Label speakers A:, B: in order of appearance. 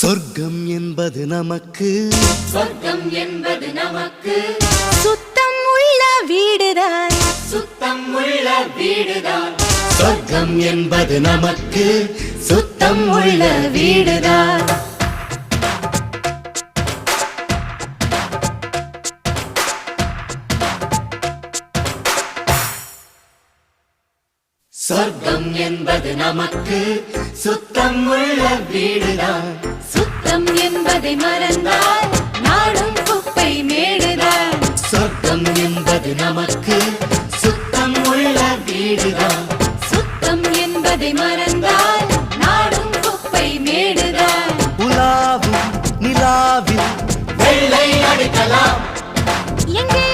A: சொர்க்கம் என்பது நமக்கு
B: சுத்தம் உள்ள வீடுதான்
A: சொர்க்கம் என்பது நமக்கு சுத்தம் உள்ள வீடுதான் சொர்க்கம் என்பது நமக்கு சுத்தம் உள்ள வீடுதான்
B: சுத்தம் என்பதை மறந்தால் நாடும் குப்பை மேடுதான்
A: சொர்க்கம் என்பது நமக்கு சுத்தம் உள்ள வீடுதான்
B: சுத்தம் என்பதை மறந்தால் நாடும் குப்பை மேடுதான்
A: உலாவும் நிலாவில் வெள்ளை அடிக்கலாம்
B: எங்கே